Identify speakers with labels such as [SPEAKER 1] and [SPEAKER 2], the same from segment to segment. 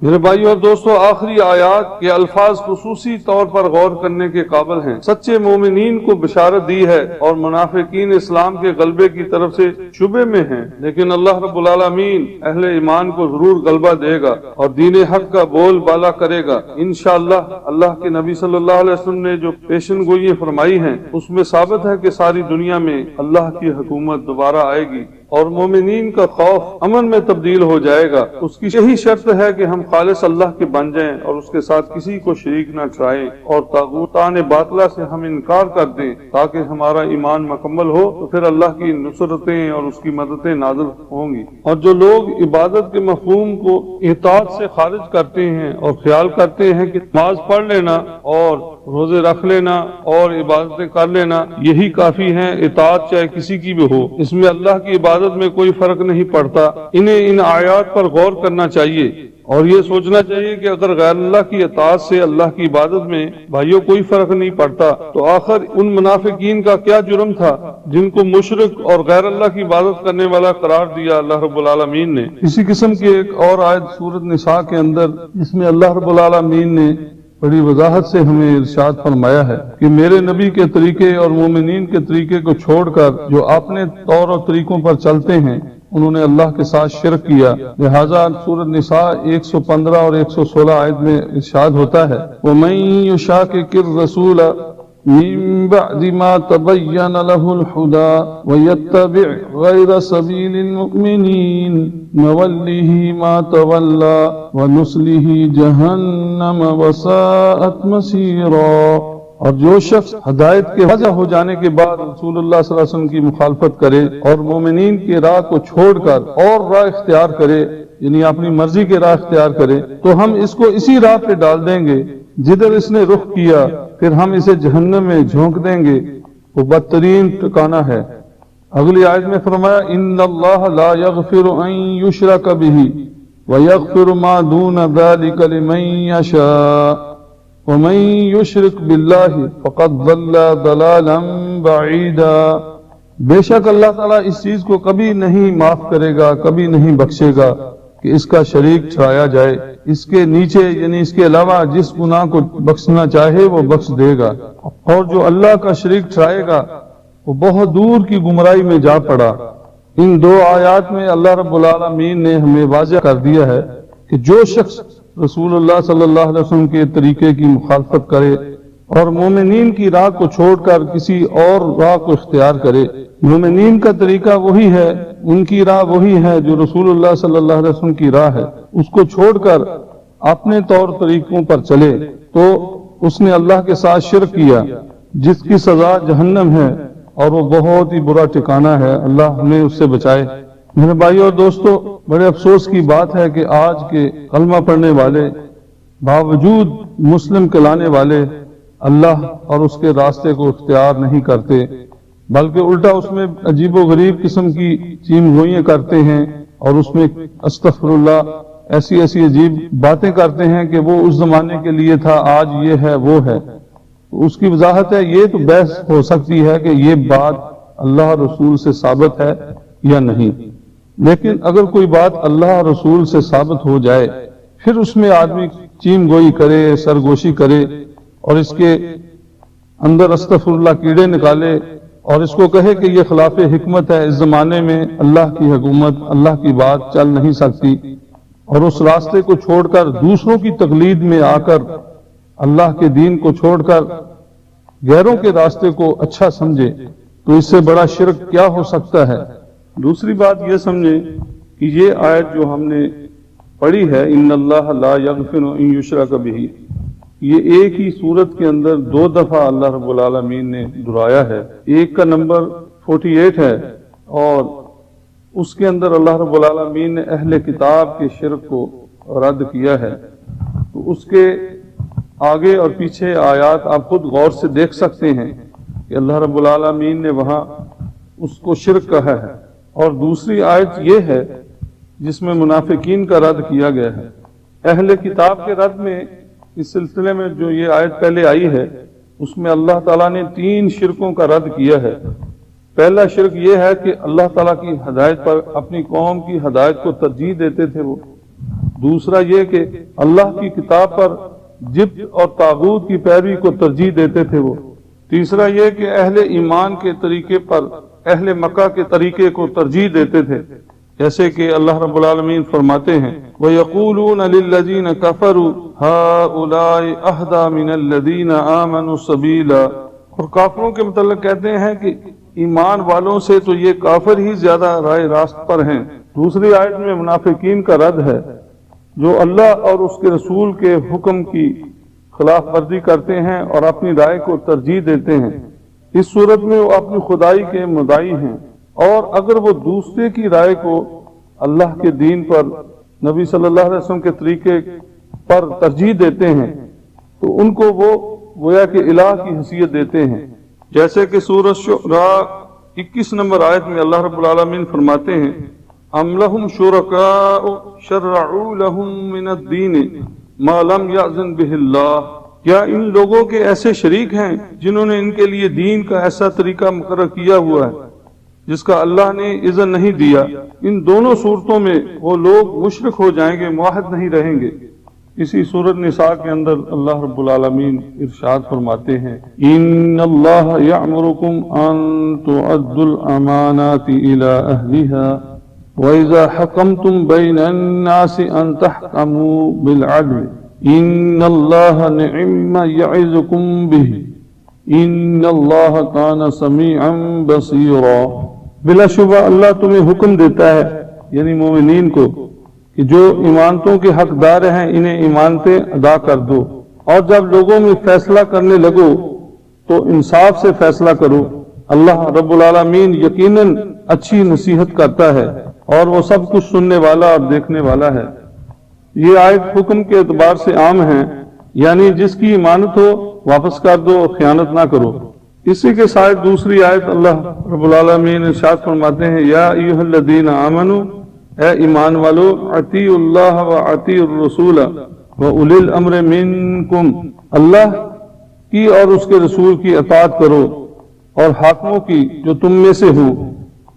[SPEAKER 1] میرے بھائی اور دوستو، آخری آیات کے الفاظ خصوصی طور پر غور کرنے کے قابل ہیں۔ سچے مومنین کو بشارت دی ہے اور منافقین اسلام کے غلبے کی طرف سے شبے میں ہیں، لیکن اللہ رب العالمین اہل ایمان کو ضرور غلبہ دے گا اور دین حق کا بول بالا کرے گا انشاءاللہ۔ اللہ کے نبی صلی اللہ علیہ وسلم نے جو پیشن گوئی فرمائی ہیں اس میں ثابت ہے کہ ساری دنیا میں اللہ کی حکومت دوبارہ آئے گی اور مومنین کا خوف امن میں تبدیل ہو جائے گا۔ اس کی یہی شرط ہے کہ ہم خالص اللہ کے بن جائیں اور اس کے ساتھ کسی کو شریک نہ ٹھہرائیں اور طاغوتان باطلہ سے ہم انکار کر دیں تاکہ ہمارا ایمان مکمل ہو، تو پھر اللہ کی نصرتیں اور اس کی مددیں نازل ہوں گی۔ اور جو لوگ عبادت کے مفہوم کو اطاعت سے خارج کرتے ہیں اور خیال کرتے ہیں کہ نماز پڑھ لینا اور روزے رکھ لینا اور عبادتیں کر لینا یہی کافی ہیں، اطاعت چاہے کسی کی بھی ہو، اس میں اللہ کی عبادت میں کوئی فرق نہیں پڑتا، انہیں ان آیات پر غور کرنا چاہیے اور یہ سوچنا چاہیے کہ اگر غیر اللہ کی اطاعت سے اللہ کی عبادت میں بھائیوں کوئی فرق نہیں پڑتا تو آخر ان منافقین کا کیا جرم تھا جن کو مشرک اور غیر اللہ کی عبادت کرنے والا قرار دیا اللہ رب العالمین نے۔ اسی قسم کی ایک اور آیت سورۃ نساء کے اندر، جس میں اللہ رب العالمین نے بڑی وضاحت سے ہمیں ارشاد فرمایا ہے کہ میرے نبی کے طریقے اور مومنین کے طریقے کو چھوڑ کر جو اپنے طور اور طریقوں پر چلتے ہیں انہوں نے اللہ کے ساتھ شرک کیا۔ لہذا سورۃ نساء 115 اور 116 آیت میں ارشاد ہوتا ہے وَمَن يُشَاقِقِ الرَّسُولَ مِن بَعْدِ مَا تَبَيَّنَ لَهُ الْهُدَى وَيَتَّبِعْ غَيْرَ سَبِيلِ الْمُؤْمِنِينَ نُوَلِّهِ مَا تَوَلَّى وَنُصْلِهِ جَهَنَّمَ وَسَاءَتْ مَصِيرًا۔ اور جو شخص ہدایت کے واضح ہو جانے کے بعد رسول اللہ صلی اللہ علیہ وسلم کی مخالفت کرے اور مومنین کی راہ کو چھوڑ کر اور راہ اختیار کرے، یعنی اپنی مرضی کے راہ اختیار کرے، تو ہم اس کو اسی راہ پہ ڈال دیں گے جدھر اس نے رخ کیا، پھر ہم اسے جہنم میں جھونک دیں گے، وہ بدترین ٹھکانہ ہے۔ اگلی آیت میں فرمایا ان اللہ لا یغفر ان یشرک بہ ویغفر ما دون ذلک لمن یشاء ومن یشرک باللہ فقد ضل ضلالا بعیدا۔ بے شک اللہ تعالیٰ اس چیز کو کبھی نہیں معاف کرے گا، کبھی نہیں بخشے گا کہ اس کا شریک ٹھہرایا جائے، اس کے نیچے یعنی اس کے علاوہ جس گناہ کو بخشنا چاہے وہ بخش دے گا، اور جو اللہ کا شریک ٹھہرائے گا وہ بہت دور کی گمراہی میں جا پڑا۔ ان دو آیات میں اللہ رب العالمین نے ہمیں واضح کر دیا ہے کہ جو شخص رسول اللہ صلی اللہ علیہ وسلم کے طریقے کی مخالفت کرے اور مومنین کی راہ کو چھوڑ کر کسی اور راہ کو اختیار کرے، مومنین کا طریقہ وہی ہے، ان کی راہ وہی ہے جو رسول اللہ صلی اللہ علیہ وسلم کی راہ ہے، اس کو چھوڑ کر اپنے طور طریقوں پر چلے تو اس نے اللہ کے ساتھ شرک کیا جس کی سزا جہنم ہے اور وہ بہت ہی برا ٹھکانہ ہے۔ اللہ ہمیں اس سے بچائے۔ میرے بھائی اور دوستو، بڑے افسوس کی بات ہے کہ آج کے کلمہ پڑھنے والے باوجود مسلم کہلانے والے اللہ اور اس کے راستے کو اختیار نہیں کرتے، بلکہ الٹا اس میں عجیب و غریب قسم کی چیم گوئیاں کرتے ہیں اور اس میں استغفر اللہ ایسی عجیب باتیں کرتے ہیں کہ وہ اس زمانے کے لیے تھا، آج یہ ہے وہ ہے۔ اس کی وضاحت ہے، یہ تو بحث ہو سکتی ہے کہ یہ بات اللہ رسول سے ثابت ہے یا نہیں، لیکن اگر کوئی بات اللہ رسول سے ثابت ہو جائے پھر اس میں آدمی چیم گوئی کرے، سرگوشی کرے اور اس کے اندر استغفر اللہ کیڑے نکالے اور اس کو کہے کہ یہ خلاف حکمت ہے، اس زمانے میں اللہ کی حکومت، اللہ کی بات چل نہیں سکتی، اور اس راستے کو چھوڑ کر دوسروں کی تقلید میں آ کر اللہ کے دین کو چھوڑ کر غیروں کے راستے کو اچھا سمجھے، تو اس سے بڑا شرک کیا ہو سکتا ہے۔ دوسری بات یہ سمجھیں کہ یہ آیت جو ہم نے پڑھی ہے ان اللہ لا یغفر ان یشرک بہ، یہ ایک ہی صورت کے اندر دو دفعہ اللہ رب العالمین نے دہرایا ہے۔ ایک کا نمبر 48 ہے اور اس کے اندر اللہ رب العالمین نے اہل کتاب کے شرک کو رد کیا ہے، تو اس کے آگے اور پیچھے آیات آپ خود غور سے دیکھ سکتے ہیں کہ اللہ رب العالمین نے وہاں اس کو شرک کہا ہے، اور دوسری آیت یہ ہے جس میں منافقین کا رد کیا گیا ہے۔ اہل کتاب کے رد میں اس سلسلے میں جو یہ آیت پہلے آئی ہے اس میں اللہ تعالیٰ نے 3 شرکوں کا رد کیا ہے۔ پہلا شرک یہ ہے کہ اللہ تعالیٰ کی ہدایت پر اپنی قوم کی ہدایت کو ترجیح دیتے تھے وہ، دوسرا یہ کہ اللہ کی کتاب پر جبت اور طاغوت کی پیروی کو ترجیح دیتے تھے وہ۔ تیسرا یہ کہ اہل ایمان کے طریقے پر اہل مکہ کے طریقے کو ترجیح دیتے تھے، جیسے کہ اللہ رب العالمین فرماتے ہیں وَيَقُولُونَ لِلَّذِينَ كَفَرُوا هَؤُلَاءِ أَهْدَىٰ مِنَ الَّذِينَ آمَنُوا سَبِيلًا، اور کافروں کے متعلق کہتے ہیں کہ ایمان والوں سے تو یہ کافر ہی زیادہ راہ راست پر ہیں۔ دوسری آیت میں منافقین کا رد ہے جو اللہ اور اس کے رسول کے حکم کی خلاف ورزی کرتے ہیں اور اپنی رائے کو ترجیح دیتے ہیں۔ اس صورت میں وہ اپنی خدائی کے مدعی ہیں، اور اگر وہ دوسرے کی رائے کو اللہ کے دین پر نبی صلی اللہ علیہ وسلم کے طریقے پر ترجیح دیتے ہیں تو ان کو وہ گویا کہ الہ کی حیثیت دیتے ہیں، جیسے کہ سورۃ شعراء 21 نمبر آیت میں اللہ رب العالمین فرماتے ہیں ام لہم شرکاء شرعوا لہم من الدین ما لم یأذن بہ اللہ، کیا ان لوگوں کے ایسے شریک ہیں جنہوں نے ان کے لیے دین کا ایسا طریقہ مقرر کیا ہوا ہے جس کا اللہ نے اذن نہیں دیا؟ ان دونوں صورتوں میں وہ لوگ مشرک ہو جائیں گے، موحد نہیں رہیں گے۔ اسی سورۃ نساء کے اندر اللہ رب العالمین ارشاد فرماتے ہیں ان اللہ یأمرکم ان تؤدوا الامانات الی اہلها وَإِذَا حَكَمْتُمْ بَيْنَ النَّاسِ أَن تَحْكَمُوا بِالْعَدْلِ إِنَّ اللَّهَ نِعِمَّ يَعِظُكُمْ بِهِ إِنَّ اللَّهَ كَانَ سَمِيعًا بَصِيرًا، بلا شبہ اللہ تمہیں حکم دیتا ہے یعنی مومنین کو کہ جو ایمانتوں کے حقدار ہیں انہیں ایمانتیں ادا کر دو، اور جب لوگوں میں فیصلہ کرنے لگو تو انصاف سے فیصلہ کرو، اللہ رب العالمین یقیناً اچھی نصیحت کرتا ہے اور وہ سب کچھ سننے والا اور دیکھنے والا ہے۔ یہ آیت حکم کے اعتبار سے عام ہے، یعنی جس کی امانت ہو واپس کر دو، خیانت نہ کرو۔ اسی کے ساتھ دوسری آیت اللہ رب العالمین ارشاد فرماتے ہیں یا ایھا الذین آمنوا، اے ایمان والو، اطیعوا اللہ و اطیعوا الرسول و اولی الامر منکم، اللہ کی اور اس کے رسول کی اطاعت کرو اور حاکموں کی جو تم میں سے ہوں،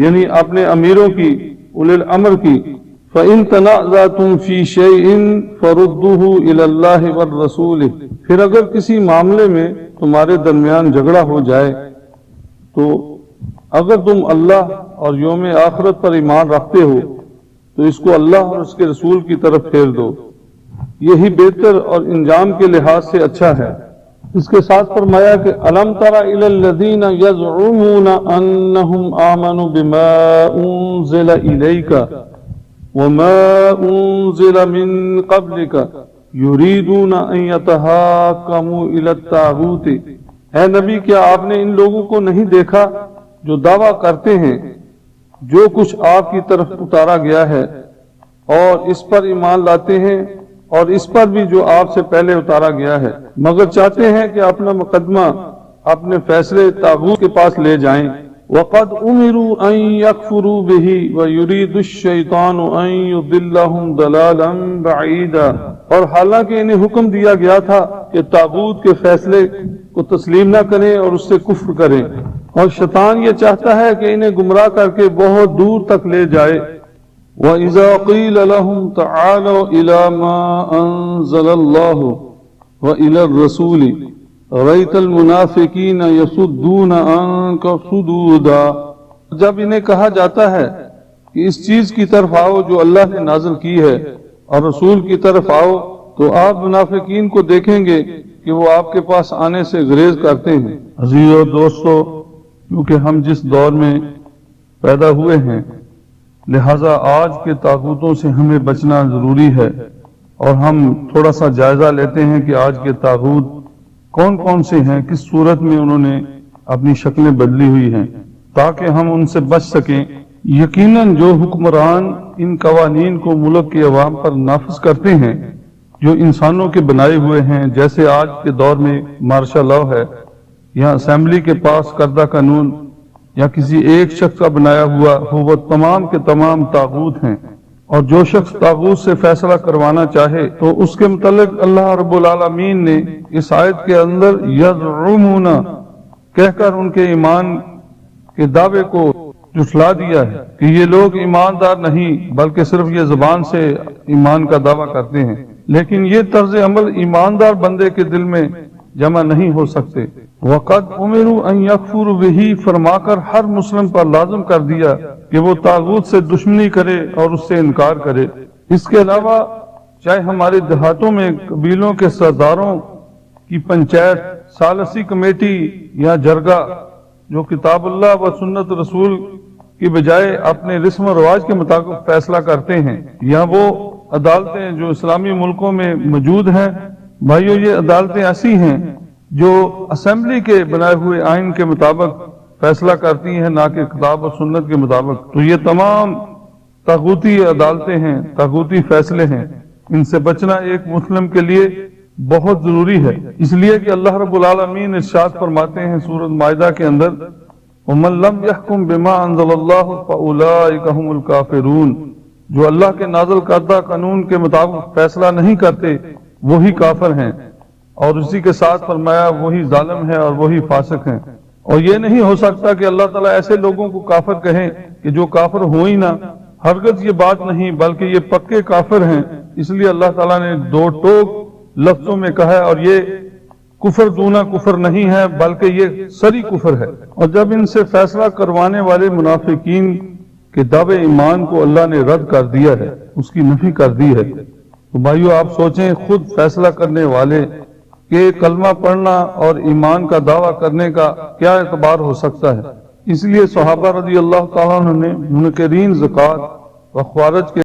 [SPEAKER 1] یعنی اپنے امیروں کی، اولی الامر کی۔ فَإِن تَنَازَعْتُمْ فِي شَيْءٍ فَرُدُّوهُ إِلَى اللَّهِ وَالرَّسُولِ، پھر اگر کسی معاملے میں تمہارے درمیان جھگڑا ہو جائے تو اگر تم اللہ اور یوم آخرت پر ایمان رکھتے ہو تو اس کو اللہ اور اس کے رسول کی طرف پھیر دو، یہی بہتر اور انجام کے لحاظ سے اچھا ہے۔ اس کے ساتھ فرمایا کہ الم تر الی الذین یزعمون انہم آمنوا بما انزل الیک وما انزل من قبلک یریدون ان یتحاکموا الی الطاغوت، اے نبی کیا آپ نے ان لوگوں کو نہیں دیکھا جو دعویٰ کرتے ہیں جو کچھ آپ کی طرف اتارا گیا ہے اور اس پر ایمان لاتے ہیں اور اس پر بھی جو آپ سے پہلے اتارا گیا ہے، مگر چاہتے ہیں کہ اپنا مقدمہ اپنے فیصلے طاغوت کے پاس لے جائیں۔ وَقَدْ أُمِرُوا أَن يَكْفُرُوا بِهِ وَيُرِيدُ الشَّيْطَانُ أَن يُضِلَّهُمْ ضَلَالًا بَعِيدًا، اور حالانکہ انہیں حکم دیا گیا تھا کہ طاغوت کے فیصلے کو تسلیم نہ کریں اور اس سے کفر کریں، اور شیطان یہ چاہتا ہے کہ انہیں گمراہ کر کے بہت دور تک لے جائے۔ وَإِذَا قِيلَ لَهُمْ تَعَالَوْا إِلَى مَا أَنزَلَ اللَّهُ وَإِلَى الرَّسُولِ رَأَيْتَ الْمُنَافِقِينَ يَصُدُّونَ عَنكَ صُدُودًا، جب انہیں کہا جاتا ہے کہ اس چیز کی طرف آؤ جو اللہ نے نازل کی ہے اور رسول کی طرف آؤ، تو آپ منافقین کو دیکھیں گے کہ وہ آپ کے پاس آنے سے گریز کرتے ہیں۔ عزیزو دوستو، کیونکہ ہم جس دور میں پیدا ہوئے ہیں لہذا آج کے طاغوتوں سے ہمیں بچنا ضروری ہے، اور ہم تھوڑا سا جائزہ لیتے ہیں کہ آج کے طاغوت کون کون سے ہیں، کس صورت میں انہوں نے اپنی شکلیں بدلی ہوئی ہیں، تاکہ ہم ان سے بچ سکیں۔ یقیناً جو حکمران ان قوانین کو ملک کے عوام پر نافذ کرتے ہیں جو انسانوں کے بنائے ہوئے ہیں، جیسے آج کے دور میں مارشل لاء ہے یا اسمبلی کے پاس کردہ قانون یا کسی ایک شخص کا بنایا ہوا ہو، وہ تمام کے تمام طاغوت ہیں، اور جو شخص طاغوت سے فیصلہ کروانا چاہے تو اس کے متعلق اللہ رب العالمین نے اس آیت کے اندر یزعمون کہہ کر ان کے ایمان کے دعوے کو جھٹلا دیا ہے کہ یہ لوگ ایماندار نہیں بلکہ صرف یہ زبان سے ایمان کا دعویٰ کرتے ہیں، لیکن یہ طرز عمل ایماندار بندے کے دل میں جمع نہیں ہو سکتے۔ وقد امروا ان یکفروا بہ، فرما کر ہر مسلم پر لازم کر دیا کہ وہ طاغوت سے دشمنی کرے اور اس سے انکار کرے۔ اس کے علاوہ چاہے ہمارے دیہاتوں میں قبیلوں کے سرداروں کی پنچایت، ثالثی کمیٹی یا جرگہ جو کتاب اللہ و سنت رسول کی بجائے اپنے رسم و رواج کے مطابق فیصلہ کرتے ہیں، یا وہ عدالتیں جو اسلامی ملکوں میں موجود ہیں، بھائیو یہ عدالتیں ایسی ہیں جو اسمبلی کے بنائے ہوئے آئین کے مطابق فیصلہ کرتی ہیں، نہ کہ کتاب و سنت کے مطابق۔ تو یہ تمام طاغوتی عدالتیں ہیں، طاغوتی فیصلے ہیں، ان سے بچنا ایک مسلم کے لیے بہت ضروری ہے، اس لیے کہ اللہ رب العالمین ارشاد فرماتے ہیں سورۃ مائدہ کے اندر، وَمَن لَّمْ يَحْكُم بِمَا أَنزَلَ اللَّهُ فَأُولَٰئِكَ هُمُ الْكَافِرُونَ، جو اللہ کے نازل کردہ قانون کے مطابق فیصلہ نہیں کرتے وہی کافر ہیں، اور اسی کے ساتھ فرمایا وہی ظالم ہے اور وہی فاسق ہیں۔ اور یہ نہیں ہو سکتا کہ اللہ تعالیٰ ایسے لوگوں کو کافر کہیں کہ جو کافر ہو ہی نہ، ہرگز یہ بات نہیں، بلکہ یہ پکے کافر ہیں۔ اس لیے اللہ تعالیٰ نے دو ٹوک لفظوں میں کہا ہے، اور یہ کفر دونا کفر نہیں ہے بلکہ یہ سری کفر ہے۔ اور جب ان سے فیصلہ کروانے والے منافقین کے دعوے ایمان کو اللہ نے رد کر دیا ہے، اس کی نفی کر دی ہے، تو بھائیو آپ سوچیں خود فیصلہ کرنے والے کہ کلمہ پڑھنا اور ایمان کا دعویٰ کرنے کا کیا اعتبار ہو سکتا ہے۔ اس لیے صحابہ رضی اللہ تعالیٰ عنہ نے منکرین زکوٰۃ و خوارج کے